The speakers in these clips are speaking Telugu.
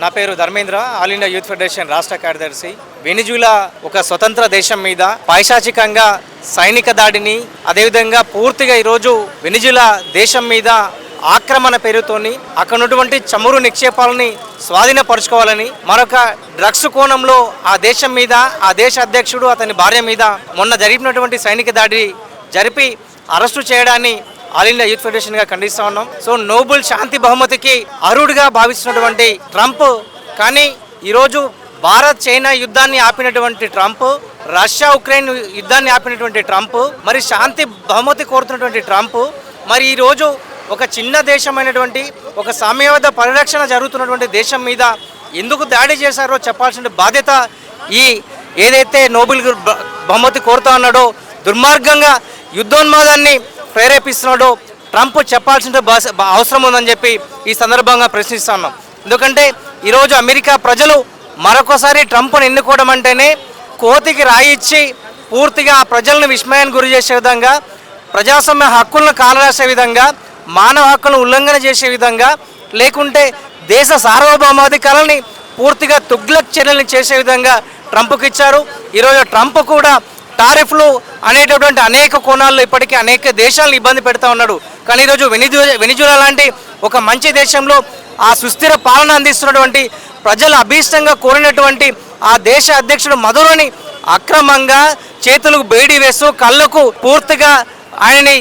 నా పేరు Dharmendra, all India youth federation రాష్ట్ర కార్యదర్శి. వెనిజులా ఒక స్వతంత్ర దేశం మీద పైశాచికంగా సైనిక దాడిని, అదేవిధంగా పూర్తిగా ఈరోజు వెనిజులా దేశం మీద ఆక్రమణ పేరుతోని అక్కడ ఉన్నటువంటి చమురు నిక్షేపాలని స్వాధీనపరుచుకోవాలని, మరొక డ్రగ్స్ కోణంలో ఆ దేశం మీద, ఆ దేశ అధ్యక్షుడు అతని భార్య మీద మొన్న జరిపినటువంటి సైనిక దాడి జరిపి అరెస్టు చేయడాన్ని ఆల్ ఇండియా యూత్ ఫెడరేషన్ గా ఖండిస్తా ఉన్నాం. సో నోబెల్ శాంతి బహుమతికి అర్హుడిగా భావిస్తున్నటువంటి ట్రంప్, కానీ ఈరోజు భారత్ చైనా యుద్ధాన్ని ఆపినటువంటి ట్రంప్, రష్యా ఉక్రెయిన్ యుద్ధాన్ని ఆపినటువంటి ట్రంప్, మరి శాంతి బహుమతి కోరుతున్నటువంటి ట్రంప్, మరి ఈరోజు ఒక చిన్న దేశమైనటువంటి, ఒక సామ్యవాద పరిరక్షణ జరుగుతున్నటువంటి దేశం మీద ఎందుకు దాడి చేశారో చెప్పాల్సిన బాధ్యత ఈ ఏదైతే నోబెల్ బహుమతి కోరుతా ఉన్నాడో, దుర్మార్గంగా యుద్ధోన్మాదాన్ని ప్రేరేపిస్తున్నాడో ట్రంప్ చెప్పాల్సిన అవసరం ఉందని చెప్పి ఈ సందర్భంగా ప్రశ్నిస్తా ఉన్నాం. ఎందుకంటే ఈరోజు అమెరికా ప్రజలు మరొకసారి ట్రంప్ను ఎన్నుకోవడం అంటేనే కోతికి రాయి ఇచ్చి పూర్తిగా ఆ ప్రజలను విస్మయానికి గురి చేసే విధంగా, ప్రజాస్వామ్య హక్కులను కాలరాసే విధంగా, మానవ హక్కులను ఉల్లంఘన చేసే విధంగా, లేకుంటే దేశ సార్వభౌమాధికారాన్ని పూర్తిగా తుగ్లక్ చర్యలను చేసే విధంగా ట్రంప్కి ఇచ్చారు. ఈరోజు ట్రంప్ కూడా టారిఫ్లు అనేటటువంటి అనేక కోణాల్లో ఇప్పటికీ అనేక దేశాలను ఇబ్బంది పెడతా ఉన్నాడు. కానీ ఈరోజు వెనిజులా లాంటి ఒక మంచి దేశంలో ఆ సుస్థిర పాలన అందిస్తున్నటువంటి, ప్రజలు అభీష్టంగా కోరినటువంటి ఆ దేశ అధ్యక్షుడు మధురోని అక్రమంగా చేతులకు బేడి వేస్తూ కళ్ళకు పూర్తిగా ఆయనని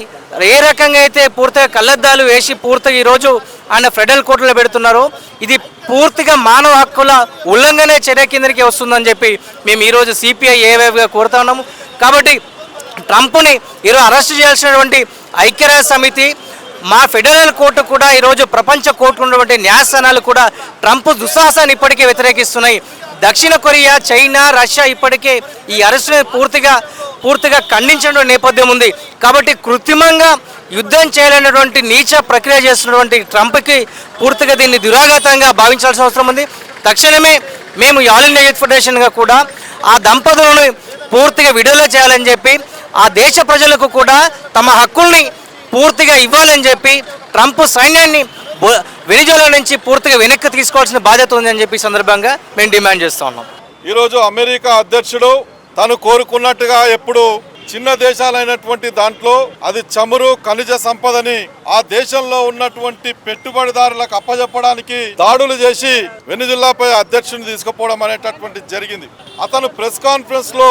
ఏ రకంగా అయితే పూర్తిగా కళ్ళద్దాలు వేసి పూర్తిగా ఈరోజు ఆయన ఫెడరల్ కోర్టులో పెడుతున్నారు. ఇది పూర్తిగా మానవ హక్కుల ఉల్లంఘనే చర్య కిందకి వస్తుందని చెప్పి మేము ఈరోజు సిపిఐ ఏవేవిగా కోరుతా ఉన్నాము. కాబట్టి ట్రంప్ని ఈరోజు అరెస్ట్ చేయాల్సినటువంటి ఐక్యరాజ్య సమితి, మా ఫెడరల్ కోర్టు కూడా ఈరోజు ప్రపంచ కోర్టులో ఉన్నటువంటి న్యాయస్థానాలు కూడా ట్రంప్ దుస్సాహసాన్ని ఇప్పటికే వ్యతిరేకిస్తున్నాయి. దక్షిణ కొరియా, చైనా, రష్యా ఇప్పటికే ఈ అరెస్టుని పూర్తిగా ఖండించిన నేపథ్యం ఉంది. కాబట్టి కృత్రిమంగా యుద్ధం చేయాలనేటువంటి నీచ ప్రక్రియ చేస్తున్నటువంటి ట్రంప్కి పూర్తిగా దీన్ని దురాఘాతంగా భావించాల్సిన అవసరం ఉంది. తక్షణమే మేము ఆల్ ఇండియా యూత్ ఫెడరేషన్గా కూడా ఆ దంపతులను పూర్తిగా విడుదల చేయాలని చెప్పి, ఆ దేశ ప్రజలకు కూడా తమ హక్కుల్ని పూర్తిగా ఇవ్వాలని చెప్పి, ట్రంప్ సైన్యాన్ని వెనిజులా నుంచి పూర్తిగా వెనక్కి తీసుకోవాల్సిన బాధ్యత ఉందని చెప్పి సందర్భంగా మేము డిమాండ్ చేస్తూ ఉన్నాం. ఈరోజు అమెరికా అధ్యక్షుడు తను కోరుకున్నట్టుగా ఎప్పుడు చిన్న దేశాలైనటువంటి దాంట్లో అది చమురు, ఖనిజ సంపదని ఆ దేశంలో ఉన్నటువంటి పెట్టుబడిదారులకు అప్పజెప్పడానికి దాడులు చేసి వెనిజులాపై అధ్యక్షుడిని తీసుకుపోవడం అనేటటువంటి జరిగింది. అతను ప్రెస్ కాన్ఫరెన్స్ లో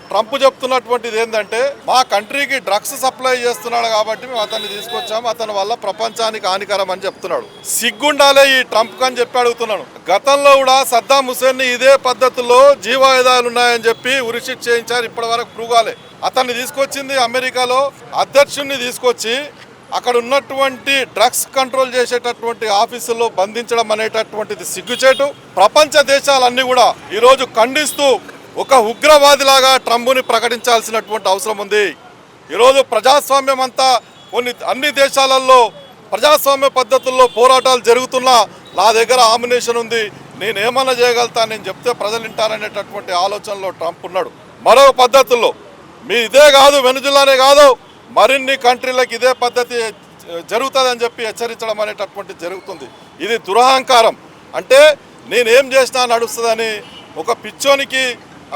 ట్రంప్ చెప్తున్నటువంటిది ఏంటంటే, మా కంట్రీకి డ్రగ్స్ సప్లై చేస్తున్నాడు కాబట్టి మేము అతన్ని తీసుకొచ్చాము, అతని వల్ల ప్రపంచానికి హానికరం అని చెప్తున్నాడు. సిగ్గుండాలే ఈ ట్రంప్ అని చెప్పి అడుగుతున్నాను. గతంలో కూడా సద్దాం హుసేన్ ఇదే పద్ధతిలో జీవాయుధాలు ఉన్నాయని చెప్పి ఉరిషిట్ చేయించారు, ఇప్పటి వరకు ప్రూవ్ కాలే. అతన్ని తీసుకొచ్చింది అమెరికాలో అధ్యక్షుడిని తీసుకొచ్చి అక్కడ ఉన్నటువంటి డ్రగ్స్ కంట్రోల్ చేసేటటువంటి ఆఫీసుల్లో బంధించడం అనేటటువంటిది సిగ్గుచేటు. ప్రపంచ దేశాలన్నీ కూడా ఈరోజు ఖండిస్తూ ఒక ఉగ్రవాదిలాగా ట్రంప్ని ప్రకటించాల్సినటువంటి అవసరం ఉంది. ఈరోజు ప్రజాస్వామ్యం అంతా అన్ని దేశాలలో ప్రజాస్వామ్య పద్ధతుల్లో పోరాటాలు జరుగుతున్నా నా దగ్గర ఆమినేషన్ ఉంది, నేనేమన్నా చేయగలుగుతా, నేను చెప్తే ప్రజలు వింటారనేటటువంటి ఆలోచనలో ట్రంప్ ఉన్నాడు. మరో పద్ధతుల్లో ఇదే కాదు, వెనిజులానే కాదు, మరిన్ని కంట్రీలకు ఇదే పద్ధతి జరుగుతుందని చెప్పి హెచ్చరించడం అనేటటువంటి జరుగుతుంది. ఇది దురహంకారం. అంటే నేనేం చేసినా నడుస్తుందని ఒక పిచ్చోనికి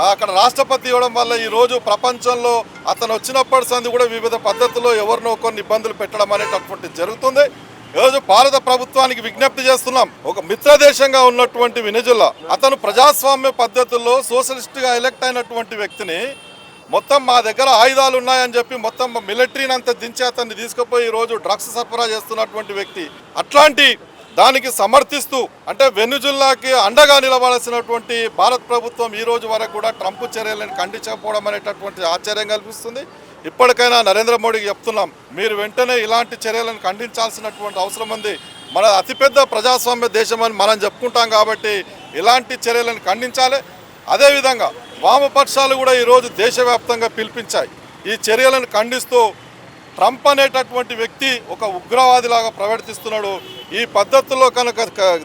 అక్కడ రాష్ట్రపతి ఇవ్వడం వల్ల ఈరోజు ప్రపంచంలో అతను వచ్చినప్పటి సంది కూడా వివిధ పద్ధతుల్లో ఎవరినో కొన్ని ఇబ్బందులు పెట్టడం అనేటటువంటి జరుగుతుంది. ఈరోజు భారత ప్రభుత్వానికి విజ్ఞప్తి చేస్తున్నాం, ఒక మిత్ర దేశంగా ఉన్నటువంటి వెనిజులా అతను ప్రజాస్వామ్య పద్ధతుల్లో సోషలిస్ట్గా ఎలక్ట్ అయినటువంటి వ్యక్తిని మొత్తం మా దగ్గర ఆయుధాలు ఉన్నాయని చెప్పి మొత్తం మిలిటరీని అంతా దించి అతన్ని తీసుకుపోయి ఈరోజు డ్రగ్స్ సరఫరా చేస్తున్నటువంటి వ్యక్తి. అట్లాంటి దానికి సమర్థిస్తూ అంటే వెనిజులాకి అండగా నిలబడాల్సినటువంటి భారత ప్రభుత్వం ఈ రోజు వరకు కూడా ట్రంప్ చర్యలను ఖండించకపోవడం అనేటటువంటి ఆశ్చర్యం కల్పిస్తుంది. ఇప్పటికైనా నరేంద్ర మోడీకి చెప్తున్నాం, మీరు వెంటనే ఇలాంటి చర్యలను ఖండించాల్సినటువంటి అవసరం ఉంది. మన అతిపెద్ద ప్రజాస్వామ్య దేశం అని మనం చెప్పుకుంటాం కాబట్టి ఇలాంటి చర్యలను ఖండించాలి. అదేవిధంగా వామపక్షాలు కూడా ఈరోజు దేశవ్యాప్తంగా పిలిపించాయి. ఈ చర్యలను ఖండిస్తూ ట్రంప్ అనేటటువంటి వ్యక్తి ఒక ఉగ్రవాదిలాగా ప్రవర్తిస్తున్నాడు. ఈ పద్ధతుల్లో కనుక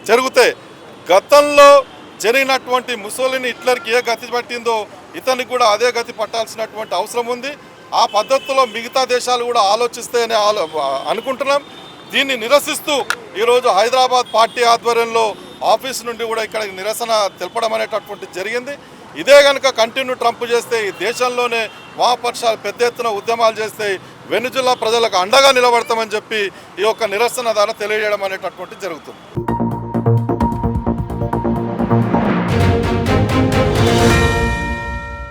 జరిగితే గతంలో జరిగినటువంటి ముసోలిని, హిట్లర్కి ఏ గతి పట్టిందో ఇతనికి కూడా అదే గతి పట్టాల్సినటువంటి అవసరం ఉంది. ఆ పద్ధతిలో మిగతా దేశాలు కూడా ఆలోచిస్తేనే అనుకుంటున్నాం. దీన్ని నిరసిస్తూ ఈరోజు హైదరాబాద్ పార్టీ ఆధ్వర్యంలో ఆఫీస్ నుండి కూడా ఇక్కడ నిరసన తెలపడం అనేటటువంటి జరిగింది. ఇదే కనుక కంటిన్యూ ట్రంప్ చేస్తే ఈ దేశంలోనే వామపక్షాలు పెద్ద ఎత్తున ఉద్యమాలు చేస్తే వెనిజులా ప్రజలకు అండగా నిలబడతామని చెప్పి ఈ యొక్క నిరసన ద్వారా తెలియజేయడం అనేటటువంటి జరుగుతుంది.